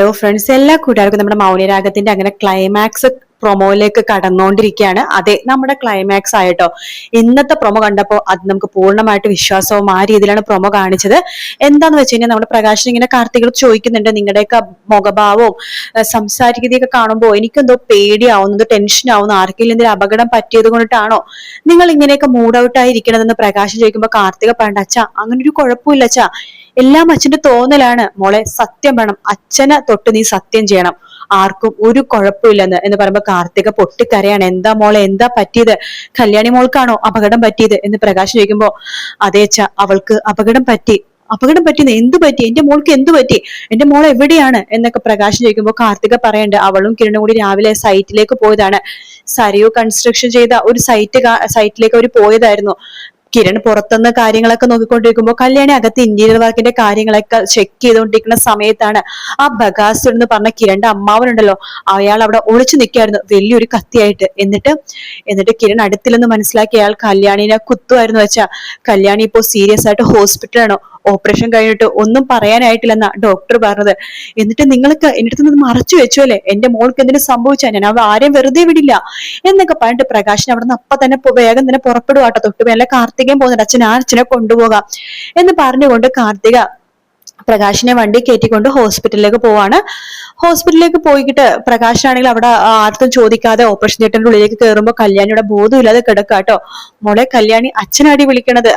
Hello friends, എല്ലാ കൂട്ടുകാർക്കും നമ്മുടെ മൗനരാഗത്തിന്റെ അങ്ങനെ ക്ലൈമാക്സ് പ്രൊമോയിലേക്ക് കടന്നുകൊണ്ടിരിക്കുകയാണ്. അതെ, നമ്മുടെ ക്ലൈമാക്സ് ആയിട്ടോ. ഇന്നത്തെ പ്രൊമോ കണ്ടപ്പോൾ അത് നമുക്ക് പൂർണ്ണമായിട്ട് വിശ്വാസവും ആ രീതിയിലാണ് പ്രൊമോ കാണിച്ചത്. എന്താന്ന് വെച്ച് കഴിഞ്ഞാൽ നമ്മുടെ പ്രകാശൻ ഇങ്ങനെ കാർത്തികോട് ചോദിക്കുന്നുണ്ട്, നിങ്ങളുടെയൊക്കെ മുഖഭാവവും സംസാരിക്കുന്നതൊക്കെ കാണുമ്പോൾ എനിക്കെന്തോ പേടിയാവുന്നത്, ടെൻഷൻ ആവുന്നു, ആർക്കെങ്കിലും എന്തെങ്കിലും അപകടം പറ്റിയത് കൊണ്ടിട്ടാണോ നിങ്ങൾ ഇങ്ങനെയൊക്കെ മൂഡ് ഔട്ട് ആയി ഇരിക്കണതെന്ന് പ്രകാശൻ ചോദിക്കുമ്പോൾ കാർത്തിക പറയണ്ട, അച്ഛാ അങ്ങനെ ഒരു കുഴപ്പമില്ല അച്ഛാ, എല്ലാം അച്ഛന്റെ തോന്നലാണ് മോളെ, സത്യം വേണം, അച്ഛനെ തൊട്ട് നീ സത്യം ചെയ്യണം, ആർക്കും ഒരു കുഴപ്പമില്ലെന്ന് എന്ന് പറയുമ്പോ കാർത്തിക പൊട്ടിക്കരയാണ്. എന്താ മോളെ, എന്താ പറ്റിയത്, കല്യാണി മോൾക്കാണോ അപകടം പറ്റിയത് എന്ന് പ്രകാശ് ചോദിക്കുമ്പോ അതേ അച്ഛാ, അവൾക്ക് അപകടം പറ്റി. അപകടം പറ്റിയെന്ന്, എന്ത് പറ്റി, എന്റെ മോൾക്ക് എന്ത് പറ്റി, എന്റെ മോൾ എവിടെയാണ് എന്നൊക്കെ പ്രകാശ് ചോദിക്കുമ്പോൾ കാർത്തിക പറയണ്ട്, അവളും കിരണും കൂടി രാവിലെ സൈറ്റിലേക്ക് പോയതാണ്. സരയു കൺസ്ട്രക്ഷൻ ചെയ്ത ഒരു സൈറ്റിലേക്ക് അവർ പോയതായിരുന്നു. കിരൺ പുറത്തുനിന്ന് കാര്യങ്ങളൊക്കെ നോക്കിക്കൊണ്ടിരിക്കുമ്പോൾ കല്യാണി അകത്ത് ഇന്റീരിയർ വർക്കിന്റെ കാര്യങ്ങളൊക്കെ ചെക്ക് ചെയ്തുകൊണ്ടിരിക്കുന്ന സമയത്താണ് ആ ബഗാസ് എന്ന് പറഞ്ഞ കിരണിന്റെ അമ്മാവനുണ്ടല്ലോ, അയാൾ അവിടെ ഒളിച്ചു നിൽക്കായിരുന്നു വലിയൊരു കത്തിയായിട്ട്. എന്നിട്ട് കിരൺ അടുത്തില്ലെന്ന് മനസ്സിലാക്കി അയാൾ കല്യാണിനെ കുത്തുമായിരുന്നു വെച്ചാ. കല്യാണി ഇപ്പോ സീരിയസ് ആയിട്ട് ഹോസ്പിറ്റലാണോ, ഓപ്പറേഷൻ കഴിഞ്ഞിട്ട് ഒന്നും പറയാനായിട്ടില്ലെന്നാ ഡോക്ടർ പറഞ്ഞത്. എന്നിട്ട് നിങ്ങൾക്ക് എന്റെ അടുത്ത് നിന്ന് മറച്ചു വെച്ചു അല്ലേ, എന്റെ മോൾക്ക് എന്തിനു സംഭവിച്ചാൽ ഞാൻ അവ ആരെയും വെറുതെ വിടില്ല എന്നൊക്കെ പറഞ്ഞിട്ട് പ്രകാശൻ അവിടെ നിന്ന് അപ്പൊ തന്നെ വേഗം തന്നെ പുറപ്പെടുവാട്ടോ. തൊട്ട് മേലെ കാർത്തികയും പോകുന്നുണ്ട്, അച്ഛനെ കൊണ്ടുപോകാം എന്ന് പറഞ്ഞുകൊണ്ട് കാർത്തിക പ്രകാശിനെ വണ്ടി കയറ്റിക്കൊണ്ട് ഹോസ്പിറ്റലിലേക്ക് പോവാണ്. ഹോസ്പിറ്റലിലേക്ക് പോയിട്ട് പ്രകാശനാണെങ്കിൽ അവിടെ ആർക്കും ചോദിക്കാതെ ഓപ്പറേഷൻ തിയേറ്ററിന്റെ ഉള്ളിലേക്ക് കയറുമ്പോൾ കല്യാണിയുടെ ബോധമില്ലാതെ കിടക്കാട്ടോ. മോളെ കല്യാണി, അച്ഛനാടി വിളിക്കണത്,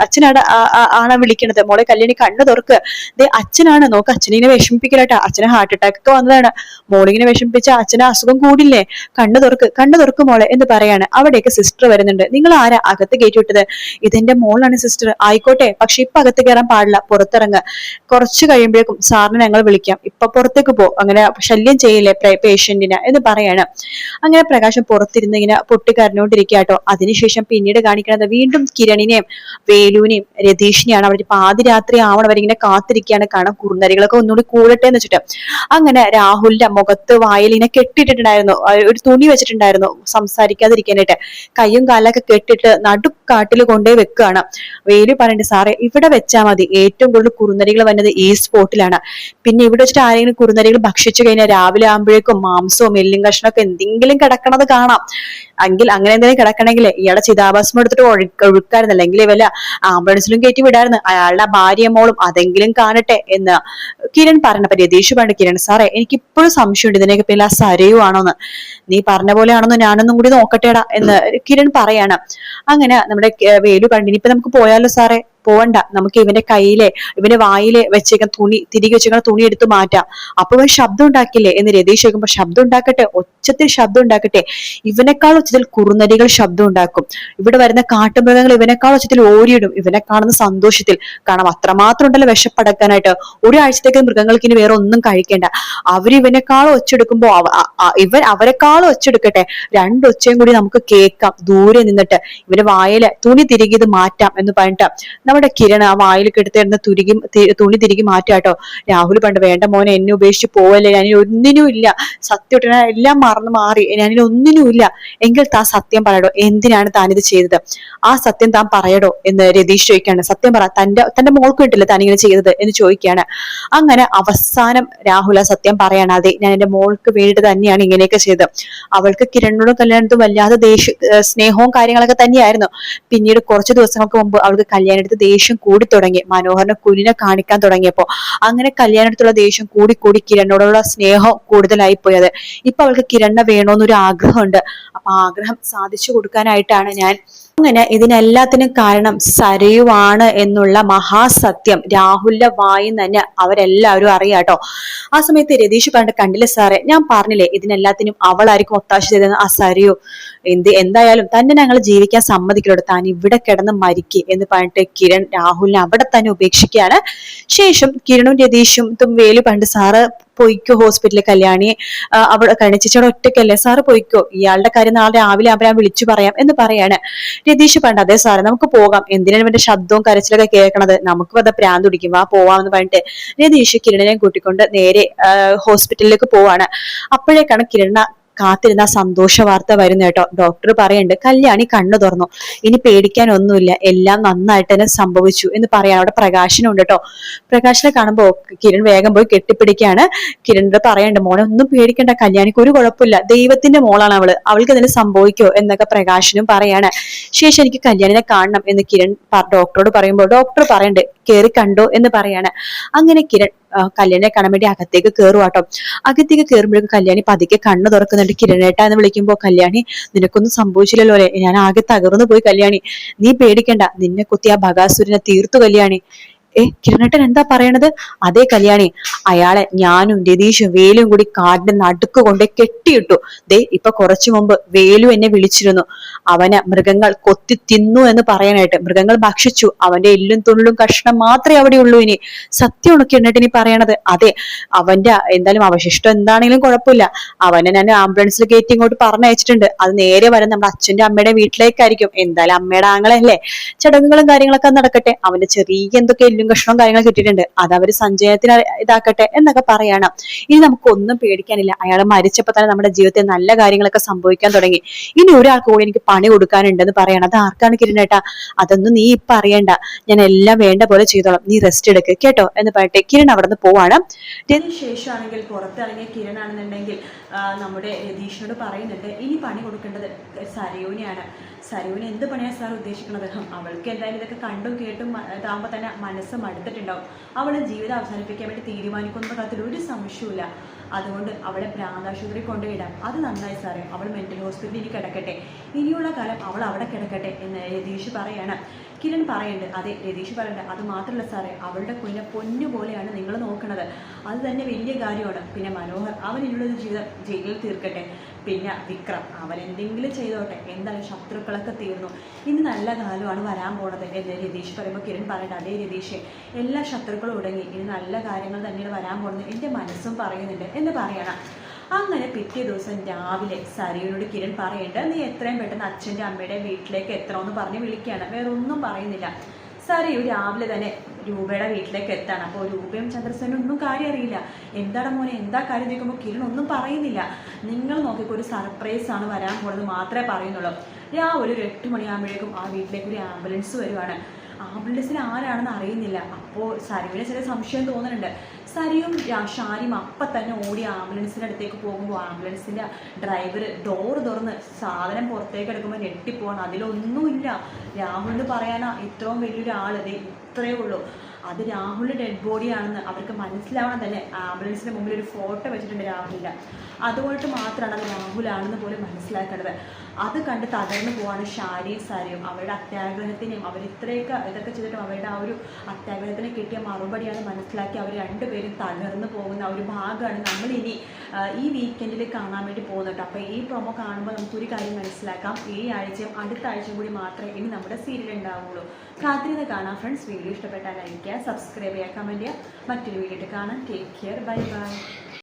ആണ് വിളിക്കണത്, മോളെ കല്യാണി കണ്ണു തുറക്ക്, ദേ അച്ഛനാണ്, നോക്ക്, അച്ഛനെ വിഷമിപ്പിക്കലട്ടാ, അച്ഛന് ഹാർട്ട് അറ്റാക്ക് ഒക്കെ വന്നതാണ്, മോളിങ്ങനെ വിഷമിപ്പിച്ച അച്ഛന് അസുഖം കൂടില്ലേ, കണ്ണു തുറക്ക് മോളെ എന്ന് പറയാണ്. അവിടേക്ക് സിസ്റ്റർ വരുന്നുണ്ട്. നിങ്ങൾ ആരാ അകത്ത് കയറ്റി വിട്ടത്? ഇതെന്റെ മോളാണ് സിസ്റ്റർ. ആയിക്കോട്ടെ, പക്ഷെ ഇപ്പൊ അകത്ത് കയറാൻ പാടില്ല, പുറത്തിറങ്ങ്, കുറച്ച് കഴിയുമ്പോഴേക്കും സാറിനെ ഞങ്ങൾ വിളിക്കാം, ഇപ്പൊ പുറത്തേക്ക് പോ, അങ്ങനെ ശല്യം ചെയ്യില്ലേ പേഷ്യന്റിന് എന്ന് പറയാണ്. അങ്ങനെ പ്രകാശം പുറത്തിരുന്ന് ഇങ്ങനെ പൊട്ടിക്കരഞ്ഞോണ്ടിരിക്കാട്ടോ. അതിനുശേഷം പിന്നീട് കാണിക്കുന്നത് വീണ്ടും കിരണിനെയും വേലുവിനെയും രതീഷിനെയാണ്. അവർ പാതിരാത്രി ആവണ വരെ ഇങ്ങനെ കാത്തിരിക്കുകയാണ്, കാണാൻ കുറുനരികളൊക്കെ ഒന്നുകൂടി കൂടട്ടെ എന്ന് വെച്ചിട്ട്. അങ്ങനെ രാഹുലിന്റെ മുഖത്ത് വായിൽ ഇങ്ങനെ കെട്ടിട്ടിട്ടുണ്ടായിരുന്നു, ഒരു തുണി വെച്ചിട്ടുണ്ടായിരുന്നു സംസാരിക്കാതിരിക്കാനായിട്ട്. കയ്യും കാലൊക്കെ കെട്ടിട്ട് നടുക്കാട്ടിൽ കൊണ്ടുപോയി വെക്കുകയാണ്. വേലു പറയുന്നുണ്ട്, സാറേ ഇവിടെ വെച്ചാൽ മതി, ഏറ്റവും കൂടുതൽ കുറുനരികൾ വന്നത് ഈ സ്പോട്ടിലാണ്, പിന്നെ ഇവിടെ വെച്ചിട്ട് ആരെങ്കിലും കുറുനരികൾ ഭക്ഷിച്ചു കഴിഞ്ഞാൽ രാവിലെ ആകുമ്പോഴേക്കും മാംസവും എല്ലും കഷ്ണമൊക്കെ എന്തെങ്കിലും കിടക്കണത് കാണാം, എങ്കിൽ അങ്ങനെ എന്തെങ്കിലും കിടക്കണമെങ്കിൽ ഇയാളെ ചിതാഭസ്മം എടുത്തിട്ട് ഒഴുക്കായിരുന്നു, അല്ലെങ്കിൽ വല്ല ആംബുലൻസിലും കയറ്റി വിടായിരുന്നു, അയാളുടെ ഭാര്യ മോളും അതെങ്കിലും കാണട്ടെ എന്ന് കിരൺ പറഞ്ഞപ്പോ രതീഷ് പറഞ്ഞു, കിരൺ സാറേ എനിക്കിപ്പോഴും സംശയമുണ്ട് ഇതിനൊക്കെ പേരിൽ ആ സരയു ആണോന്ന്, നീ പറഞ്ഞ പോലെ ആണെന്ന് ഞാനൊന്നും കൂടി നോക്കട്ടേടാ എന്ന് കിരൺ പറയാണ്. അങ്ങനെ നമ്മുടെ വേലു പറഞ്ഞു, ഇനിയിപ്പൊ നമുക്ക് പോയാലോ സാറേ? പോവണ്ട, നമുക്ക് ഇവന്റെ കയ്യിലെ ഇവന്റെ വായിലെ വെച്ചേക്കാൻ തുണി, തിരികെ വെച്ചേക്കുന്ന തുണി എടുത്ത് മാറ്റാം, അപ്പൊ ശബ്ദം ഉണ്ടാക്കില്ലേ എന്ന് രതീഷ് ചോദിക്കുമ്പോ ശബ്ദം ഉണ്ടാക്കട്ടെ, ഒച്ചത്തിൽ ശബ്ദം ഉണ്ടാക്കട്ടെ, ഇവനേക്കാൾ ഒച്ചത്തിൽ കുറുനരികൾ ശബ്ദം ഉണ്ടാക്കും, ഇവിടെ വരുന്ന കാട്ടുമൃഗങ്ങൾ ഇവനേക്കാൾ ഒച്ചത്തിൽ ഓരിയിടും, ഇവനെ കാണുന്ന സന്തോഷത്തിൽ, കാരണം അത്രമാത്രം ഉണ്ടല്ലോ വിശപ്പടക്കാനായിട്ട്, ഒരാഴ്ചത്തേക്ക് മൃഗങ്ങൾക്ക് ഇനി വേറെ ഒന്നും കഴിക്കേണ്ട, അവരിവനേക്കാളും ഒച്ചെടുക്കുമ്പോ ഇവൻ അവരെക്കാളും ഒച്ചെടുക്കട്ടെ, രണ്ടൊച്ചയും കൂടി നമുക്ക് കേൾക്കാം ദൂരെ നിന്നിട്ട്, ഇവന്റെ വായിലെ തുണി തിരികെ ഇത് മാറ്റാം എന്ന് പറഞ്ഞിട്ട് നമ്മുടെ കിരൺ ആ വായിൽ കെടുത്തിരുന്ന തുണി തിരികെ മാറ്റാട്ടോ. രാഹുൽ പണ്ട്, വേണ്ട മോനെ, എന്നെ ഉപേക്ഷിച്ച് പോവല്ലേ, ഞാനിൽ ഒന്നിനും ഇല്ല, സത്യം എല്ലാം മറന്നു മാറി, ഞാനിൽ ഒന്നിനും ഇല്ല, എങ്കിൽ താൻ സത്യം പറയടോ, എന്തിനാണ് താൻ ഇത് ചെയ്തത്, ആ സത്യം താൻ പറയടോ എന്ന് രതീഷ് ചോദിക്കാണ്. സത്യം പറ, തന്റെ മോൾക്ക് കിട്ടില്ല താൻ ഇങ്ങനെ ചെയ്തത് എന്ന് ചോദിക്കാണ്. അങ്ങനെ അവസാനം രാഹുൽ ആ സത്യം പറയാണ്, അതെ ഞാൻ എന്റെ മോൾക്ക് വേണ്ടിയിട്ട് തന്നെയാണ് ഇങ്ങനെയൊക്കെ ചെയ്തത്, അവൾക്ക് കിരണിനോടും കല്യാണത്തും വല്ലാതെ സ്നേഹവും കാര്യങ്ങളൊക്കെ തന്നെയായിരുന്നു, പിന്നീട് കുറച്ച് ദിവസങ്ങൾക്ക് മുമ്പ് അവൾക്ക് കല്യാണത്തിന് ദേഷ്യം കൂടി തുടങ്ങി, മനോഹരനെ കുഞ്ഞിനെ കാണിക്കാൻ തുടങ്ങിയപ്പോ, അങ്ങനെ കല്യാണത്തിലുള്ള ദേഷ്യം കൂടി കിരണിനോടുള്ള സ്നേഹം കൂടുതലായി പോയത്. ഇപ്പൊ അവൾക്ക് കിരണിനെ വേണോന്നൊരു ആഗ്രഹമുണ്ട്, അപ്പൊ ആഗ്രഹം സാധിച്ചു കൊടുക്കാനായിട്ടാണ് ഞാൻ. അങ്ങനെ ഇതിനെല്ലാത്തിനും കാരണം സരയുവാണ് എന്നുള്ള മഹാസത്യം രാഹുലിന്റെ വായിൽ തന്നെ അവരെല്ലാവരും അറിയാട്ടോ. ആ സമയത്ത് രതീഷ് പറഞ്ഞിട്ട്, കണ്ടില്ലേ സാറേ, ഞാൻ പറഞ്ഞില്ലേ ഇതിനെല്ലാത്തിനും അവളായിരിക്കും ഒത്താശ ചെയ്തത്, ആ സരയു, എന്തായാലും തന്നെ ഞങ്ങൾ ജീവിക്കാൻ സമ്മതിക്കലോട്, താൻ ഇവിടെ കിടന്ന് മരിക്ക് എന്ന് പറഞ്ഞിട്ട് കിരൺ രാഹുലിനെ അവിടെ തന്നെ ഉപേക്ഷിക്കുകയാണ്. ശേഷം കിരണും രതീഷും വേലു പണ്ട്, സാറ് പൊയ്ക്കോ ഹോസ്പിറ്റലിൽ, കല്യാണി അവിടെ കണിച്ചോടെ ഒറ്റയ്ക്കല്ലേ, സാറ് പൊയ്ക്കോ, ഇയാളുടെ കാര്യം നാളെ രാവിലെ അവരെ വിളിച്ചു പറയാം എന്ന് പറയാണ്. രതീഷ് പണ്ട്, അതെ സാറേ നമുക്ക് പോകാം, എന്തിനാണ് ഇവന്റെ ശബ്ദവും കരച്ചിലൊക്കെ കേൾക്കണത്, നമുക്ക് വല്ല പ്രാന്ത് പിടിക്കും, വാ പോവാന്ന് പറഞ്ഞിട്ട് രതീഷ് കിരണിനെ കൂട്ടിക്കൊണ്ട് നേരെ ഹോസ്പിറ്റലിലേക്ക് പോവാണ്. അപ്പോഴേക്കാണ് കിരണ കാത്തിരുന്ന സന്തോഷ വാർത്ത വരുന്നു കേട്ടോ. ഡോക്ടർ പറയുന്നുണ്ട് കല്യാണി കണ്ണു തുറന്നു, ഇനി പേടിക്കാനൊന്നുമില്ല, എല്ലാം നന്നായിട്ട് തന്നെ സംഭവിച്ചു എന്ന് പറയാൻ അവിടെ പ്രകാശനുണ്ട് കേട്ടോ. പ്രകാശനെ കാണുമ്പോ കിരൺ വേഗം പോയി കെട്ടിപ്പിടിക്കാണ്. കിരണിന്റെ പറയുന്നുണ്ട് മോനെ ഒന്നും പേടിക്കണ്ട, കല്യാണിക്ക് ഒരു കുഴപ്പമില്ല, ദൈവത്തിന്റെ മോളാണ് അവൾക്ക് എന്തെങ്കിലും സംഭവിക്കോ എന്നൊക്കെ പ്രകാശനും പറയാണ്. ശേഷം എനിക്ക് കല്യാണിനെ കാണണം എന്ന് കിരൺ ഡോക്ടറോട് പറയുമ്പോൾ ഡോക്ടർ പറയുന്നുണ്ട് കേറി കണ്ടോ എന്ന് പറയാണ്. അങ്ങനെ കിരൺ കല്യാണിനെ കാണാൻ വേണ്ടി അകത്തേക്ക് കയറുവാട്ടോ. അകത്തേക്ക് കയറുമ്പോഴേക്കും കല്യാണി പതുക്കെ കണ്ണ് തുറക്കുന്നുണ്ട്. കിരണേട്ട എന്ന് വിളിക്കുമ്പോ കല്യാണി നിനക്കൊന്നും സംഭവിച്ചില്ലല്ലോ അല്ലെ, ഞാൻ ആകെ തകർന്നു പോയി കല്യാണി, നീ പേടിക്കണ്ട, നിന്നെ കുത്തി ആ ബകാസുരനെ തീർത്തു കല്യാണി. കിരണേട്ടൻ എന്താ പറയണത്? അതേ കല്യാണി, അയാളെ ഞാനും രതീഷും വേലും കൂടി കാടിന്റെ നടുക്ക് കൊണ്ട് കെട്ടിയിട്ടു. ദേ ഇപ്പൊ കുറച്ചു മുമ്പ് വേലു എന്നെ വിളിച്ചിരുന്നു, അവന് മൃഗങ്ങൾ കൊത്തി തിന്നു എന്ന് പറയാനായിട്ട്. മൃഗങ്ങൾ ഭക്ഷിച്ചു, അവന്റെ എല്ലും തുള്ളും കഷ്ണം മാത്രമേ അവിടെ ഉള്ളൂ. ഇനി സത്യമാണ് കിരണേട്ടൻ ഈ പറയണത്. അതെ, അവന്റെ എന്തായാലും അവശിഷ്ടം എന്താണെങ്കിലും കുഴപ്പമില്ല, അവനെ ഞാൻ ആംബുലൻസിൽ കയറ്റി ഇങ്ങോട്ട് പറഞ്ഞയച്ചിട്ടുണ്ട്. അത് നേരെ വരെ നമ്മുടെ അച്ഛന്റെ അമ്മയുടെ വീട്ടിലേക്കായിരിക്കും. എന്തായാലും അമ്മയുടെ ആങ്ങളല്ലേ, ചടങ്ങുകളും കാര്യങ്ങളൊക്കെ നടക്കട്ടെ, അവന്റെ ചെറിയ എന്തൊക്കെ എല്ലും കഷ്ണവും കാര്യങ്ങൾ കിട്ടിയിട്ടുണ്ട്, അത് അവര് സഞ്ചയത്തിന് ഇതാക്കട്ടെ എന്നൊക്കെ പറയണം. ഇനി നമുക്ക് ഒന്നും പേടിക്കാനില്ല, അയാൾ മരിച്ചപ്പോ തന്നെ നമ്മുടെ ജീവിതത്തിൽ നല്ല കാര്യങ്ങളൊക്കെ സംഭവിക്കാൻ തുടങ്ങി. ഇനി ഒരാൾക്ക് കൂടി എനിക്ക് പണി കൊടുക്കാനുണ്ടെന്ന് പറയണം. അത് ആർക്കാണ് കിരണേട്ടാ? അതൊന്നും നീ ഇപ്പൊ അറിയണ്ട, ഞാൻ എല്ലാം വേണ്ട പോലെ ചെയ്തോളാം, നീ റെസ്റ്റ് എടുക്ക് കേട്ടോ എന്ന് പറഞ്ഞിട്ട് കിരൺ അവിടെ നിന്ന് പോവാണ്. ശേഷമാണെങ്കിൽ പുറത്തിറങ്ങിയ കിരൺ ആണെന്നുണ്ടെങ്കിൽ നമ്മുടെ രതീഷിനോട് പറയുന്നുണ്ട് ഇനി പണി കൊടുക്കേണ്ടത് സരയൂനെയാണ്. സരയൂന് എന്ത് പണിയാണ് സാർ ഉദ്ദേശിക്കുന്നത്? അവൾക്ക് എന്തായാലും ഇതൊക്കെ കണ്ടും കേട്ടും ഇതാകുമ്പോൾ തന്നെ മനസ്സ് മടുത്തിട്ടുണ്ടാവും. അവൾ ജീവിതം അവസാനിപ്പിക്കാൻ വേണ്ടി തീരുമാനിക്കുന്ന കാര്യത്തിൽ ഒരു സംശയമില്ല. അതുകൊണ്ട് അവളെ ഭ്രാന്താശുപത്രി കൊണ്ടുവിടാം. അത് നന്നായി സാറേ, അവൾ മെന്റൽ ഹോസ്പിറ്റലിൽ ഇനി കിടക്കട്ടെ, ഇനിയുള്ള കാലം അവൾ അവിടെ കിടക്കട്ടെ എന്ന് രതീഷ് പറയാണ്. കിരൺ പറയുന്നുണ്ട് അതെ രതീഷ് പറയുന്നുണ്ട് അത് മാത്രമല്ല സാറേ, അവളുടെ കുഞ്ഞെ പൊന്നു പോലെയാണ് നിങ്ങൾ നോക്കണത്, അത് തന്നെ വലിയ കാര്യമാണ്. പിന്നെ മനോഹർ അവൻ ഇനിയുള്ളൊരു ജീവിതം ജയിലിൽ തീർക്കട്ടെ. പിന്നെ വിക്രം അവൻ എന്തെങ്കിലും ചെയ്തോട്ടെ, എന്തായാലും ശത്രുക്കളൊക്കെ തീർന്നു, ഇനി നല്ല കാലമാണ് വരാൻ പോണത് എന്ന് രതീഷ് പറയുമ്പോൾ കിരൺ പറയട്ടെ അതേ രതീഷ്, എല്ലാ ശത്രുക്കളും ഒടുങ്ങി, ഇനി നല്ല കാര്യങ്ങൾ തന്നെയാണ് വരാൻ പോകുന്നത്, എൻ്റെ മനസ്സും പറയുന്നുണ്ട് എന്ന് പറയണം. അങ്ങനെ പിറ്റേ ദിവസം രാവിലെ സരയൂനോട് കിരൺ പറയുന്നുണ്ട് നീ എത്രയും പെട്ടെന്ന് അച്ഛൻ്റെ അമ്മയുടെ വീട്ടിലേക്ക് എത്തണമെന്ന് പറഞ്ഞ് വിളിക്കുകയാണ്. വേറെ ഒന്നും പറയുന്നില്ല. സരയു രാവിലെ തന്നെ രൂപയുടെ വീട്ടിലേക്ക് എത്താണ്. അപ്പോൾ രൂപയും ചന്ദ്രസേനും ഒന്നും കാര്യം അറിയില്ല. എന്താണ് മോനെ എന്താ കാര്യം ചോദിക്കുമ്പോൾ കിരൺ ഒന്നും പറയുന്നില്ല. നിങ്ങൾ നോക്കിക്കോ, ഒരു സർപ്രൈസ് ആണ് വരാൻ പോകുന്നത് മാത്രമേ പറയുന്നുള്ളൂ. രാവിലെ ഒരു 8 മണിയാകുമ്പോഴേക്കും ആ വീട്ടിലേക്ക് ഒരു ആംബുലൻസ് വരുവാണ്. ആംബുലൻസിൽ ആരാണെന്ന് അറിയുന്നില്ല. അപ്പോൾ സരയുവിന് ചെറിയ സംശയം തോന്നുന്നുണ്ട്. സരിയും ഷാരിയും അപ്പം തന്നെ ഓടി ആംബുലൻസിൻ്റെ അടുത്തേക്ക് പോകുമ്പോൾ ആംബുലൻസിൻ്റെ ഡ്രൈവർ ഡോറ് തുറന്ന് സാധനം പുറത്തേക്ക് എടുക്കുമ്പോൾ ഞെട്ടിപ്പോവാണ്. അതിലൊന്നുമില്ല. രാഹുലിന് പറയാനാ ഇത്രയും വലിയൊരാൾ ഇത്രയേ ഉള്ളൂ, അത് രാഹുലിൻ്റെ ഡെഡ് ബോഡിയാണെന്ന് അവർക്ക് മനസ്സിലാവണം തന്നെ. ആംബുലൻസിന് മുമ്പിൽ ഒരു ഫോട്ടോ വെച്ചിട്ടുണ്ട് രാഹുലിൻ്റെ, അതുകൊണ്ട് മാത്രമാണ് അത് രാഹുലാണെന്ന് പോലും മനസ്സിലാക്കേണ്ടത്. അത് കണ്ട് തകർന്നു പോവാണ് ഷാരിയും സരിയും. അവരുടെ അത്യാഗ്രഹത്തിനെയും അവരിത്രയൊക്കെ ഇതൊക്കെ ചെയ്തിട്ടും അവരുടെ ആ ഒരു അത്യാഗ്രഹത്തിന് കിട്ടിയ മറുപടിയാണ് മനസ്സിലാക്കി അവർ രണ്ടുപേരും തകർന്നു പോകുന്ന ഒരു ഭാഗമാണ് നമ്മളിനി ഈ വീക്കെൻഡിൽ കാണാൻ വേണ്ടി പോകുന്നുണ്ട്. അപ്പോൾ ഈ പ്രൊമോ കാണുമ്പോൾ നമുക്കൊരു കാര്യം മനസ്സിലാക്കാം, ഈ ആഴ്ചയും അടുത്ത ആഴ്ചയും കൂടി മാത്രമേ ഇനി നമ്മുടെ സീരിയൽ ഉണ്ടാവുള്ളൂ. കാത്തിരുന്ന് കാണാം ഫ്രണ്ട്സ്. വീഡിയോ ഇഷ്ടപ്പെട്ടാൽ ലൈക്ക് ചെയ്യുക, സബ്സ്ക്രൈബ് ചെയ്യുക, കമൻറ്റ് ചെയ്യുക. മറ്റൊരു വീഡിയോ കാണാം. Take care, bye bye.